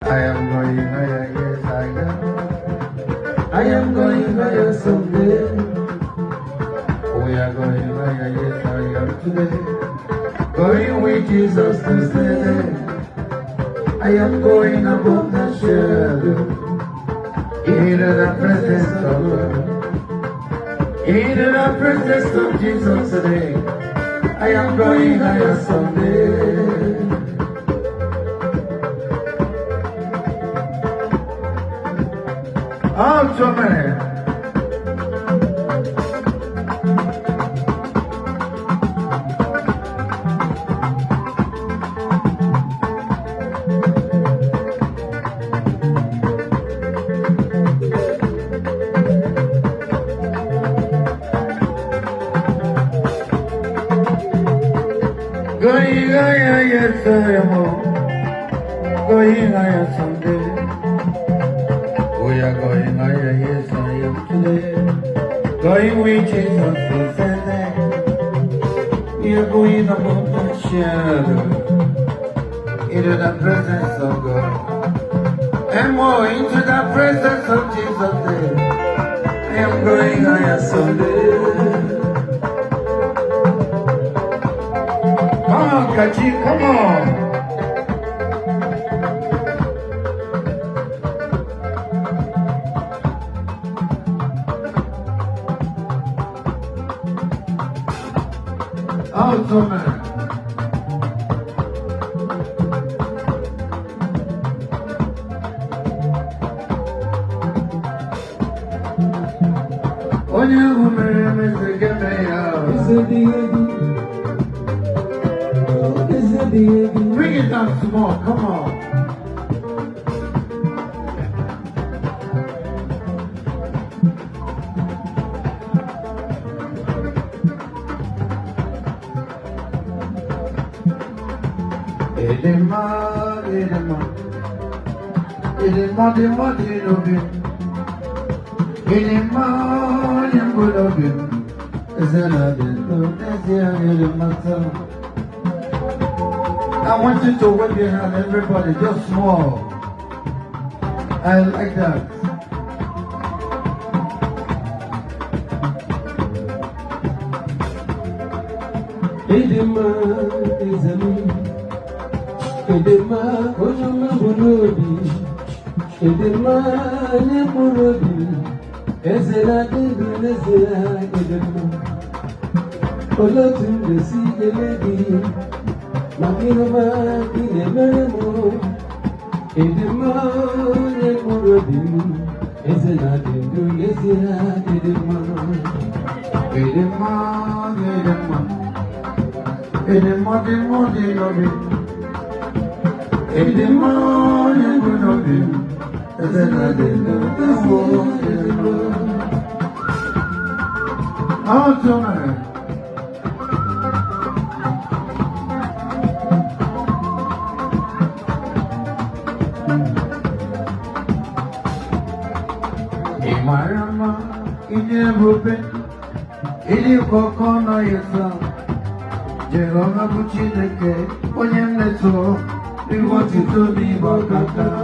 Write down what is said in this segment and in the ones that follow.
I am going higher, yes I am. I am going higher someday. We are going higher, yes I am today. Going with Jesus to stay. I am going above the shadow. Into the presence of God. Into the presence of Jesus today. I am going higher someday. Oh, so many. Going higher, yes I am. Going higher someday. We are going higher, yes I am today. Going with Jesus to say we are going above the shadow into the presence of God. And more into the presence of Jesus today. I am going higher someday. Come on, Kachi, come on. Oh, so many. Onye umere mezege me ya. Bring it down some more, come on. Edema, I want you to wave your hand, everybody, just small. I like that. Edema is a me. Edema, Ojama Bunodi. Edema, Nemurodi. Ezela Dinezela Edema. Olotum the sea lady. Makinova in a meremo. Edema, Nemurodi. Ezela Dinezela Edema. Edema, Edema, Jehovah Buchineke, Onyem Neto, we want you to be Bakata.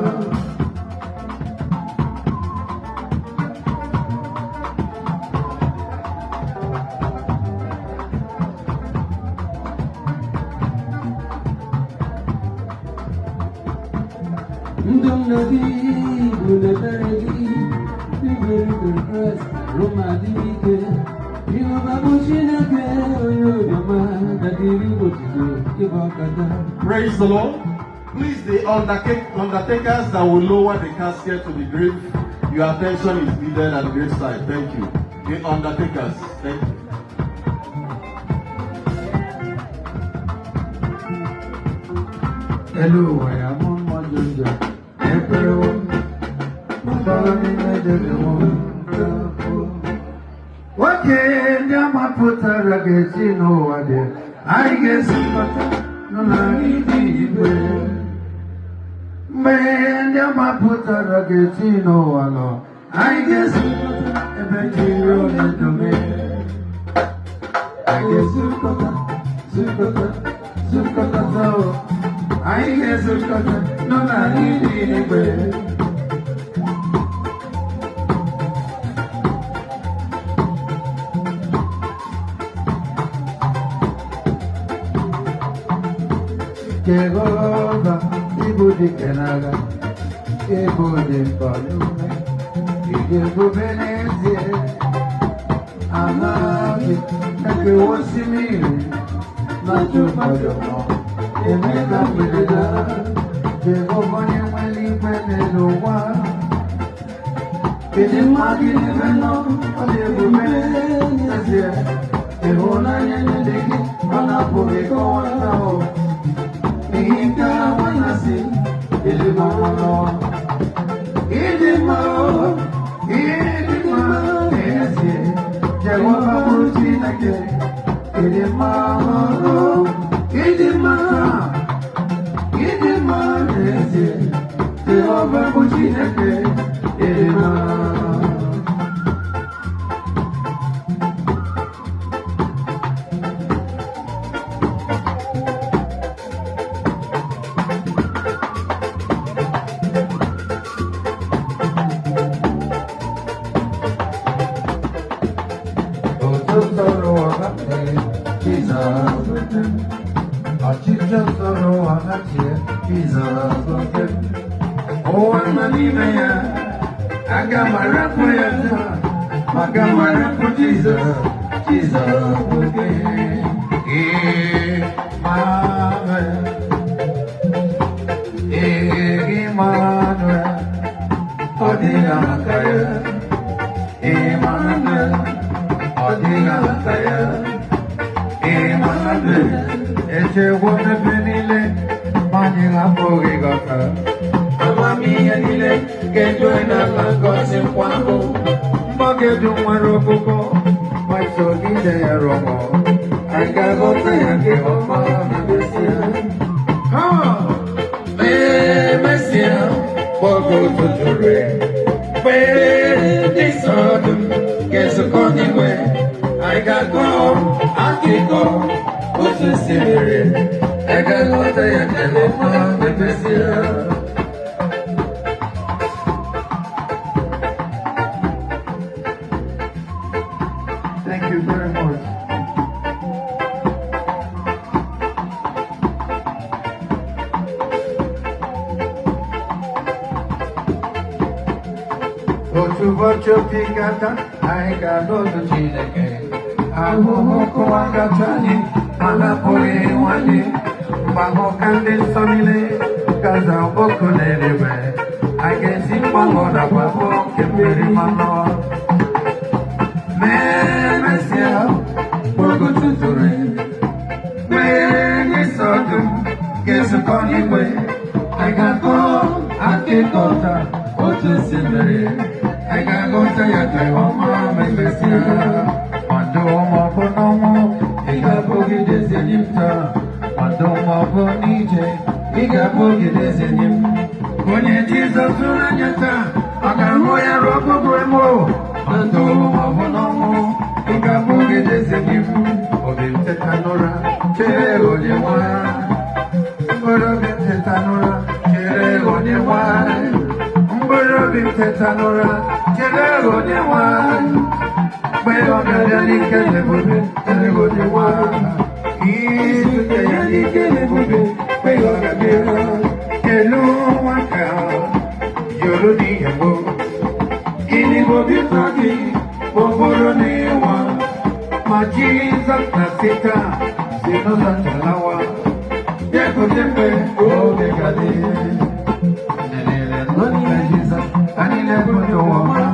Praise the Lord. Please, the undertakers that will lower the casket to the grave, your attention is needed at the grave side. Thank you. The undertakers, thank you. Hello, I am on my journey. Everyone, what can you put a against no idea? I guess no need man, you put a against no one. I guess a better to me. I guess you got I guess you got no na n'igwe. Jehovah, Ibu di kenaga, Ibu di palume, Ibu benezie, Amagi, Eke wosimiri, Naju padomo, Emeka pilida, Jehovah ni mweli peneluwa, Kidimagi ni veno, Ibu benezie, Ehona nyenedeki, Anapuri kwa nao, Inka wanasi, idimao, esi, Jehovah butinake, idimao, esi, Jehovah butinake, idimao. Thank you very much. Otubocho pikata, aika dodo chineke. Ahuhuku wakatani, alapole wani. Baho kande sonile, kaza boko nerewe. Agesi pangoda babo, kembiri manoa. Mesia, Bogo Tuture, Many Sodom, guess a conny way. I got go, I can go to Otusimere. I got go to Yatayama, my Messia. Mandoma Bonomo, Igabogi Desinimta, Mandoma Bonije, Igabogi Desinim. When it is a Sunanyata, I got Roya Robo Bremo. Mandoma Bonomo, Igabogi Desinim, Obim Tetanora, Chere Odewa, Mborobi Tetanora, Chere Odewa, Mborobi Tetanora, Chere Odewa, Beyoga Yanike Lebobe, Chere Odewa, Isuke Yanike Lebobe, Beyoga Bera, Kelu Waka, Yorudi Yabo, Ini Bobi Fagi, Boboronewa, Majiza Nasita, Sinoza Talawa, Yako Tempe, Obegade, Nenele Noni Jesus, Anile Kondo Wama,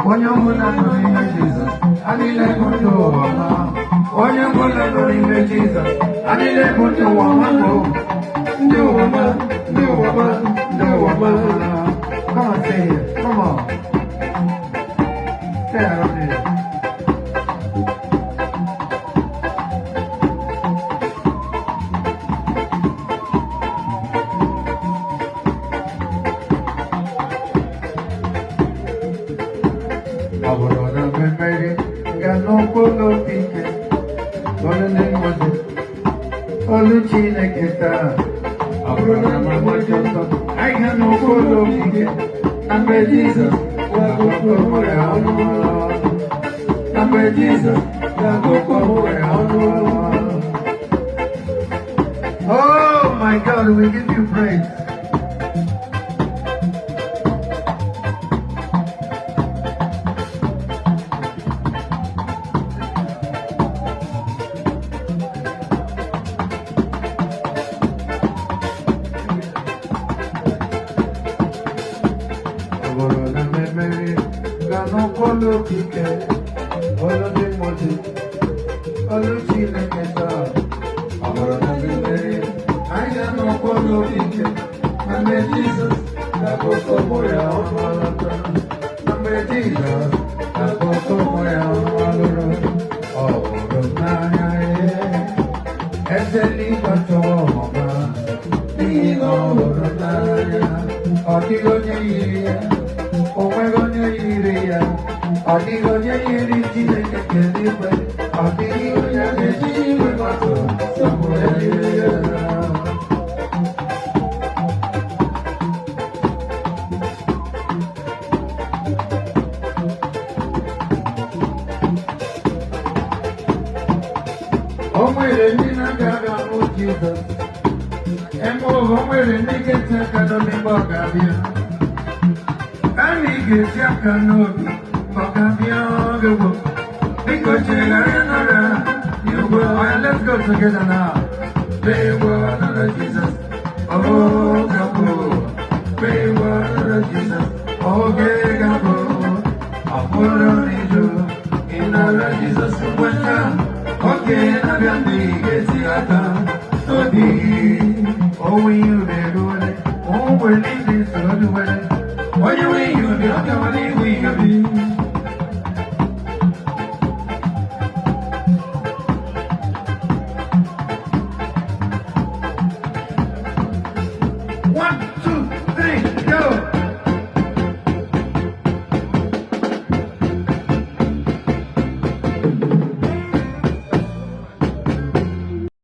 Onyamuna Noni Jesus, Anile Kondo Wama, Onyamuna Noni Jesus, Anile Kondo Wama, No Wama, No Wama, No Wama. Come on, say it, come on. Say it on it. Aurora Bebere, Gano Polo Pike, Golden Moses, Oluchine Kita, Aurora Mama Johnson. I can no follow me. I'm a Jesus. I'm a Jesus. Oh my God, we give you praise. Let's go together now. Pray word, Jesus. Oh, Gabo. Pray word, Jesus. Oh, Gabo. Apollo, in our Jesus. Okay, I'm going to get it. So deep. Oh, you do it. Oh, we're living so well. Oh, you will be okay, we will be.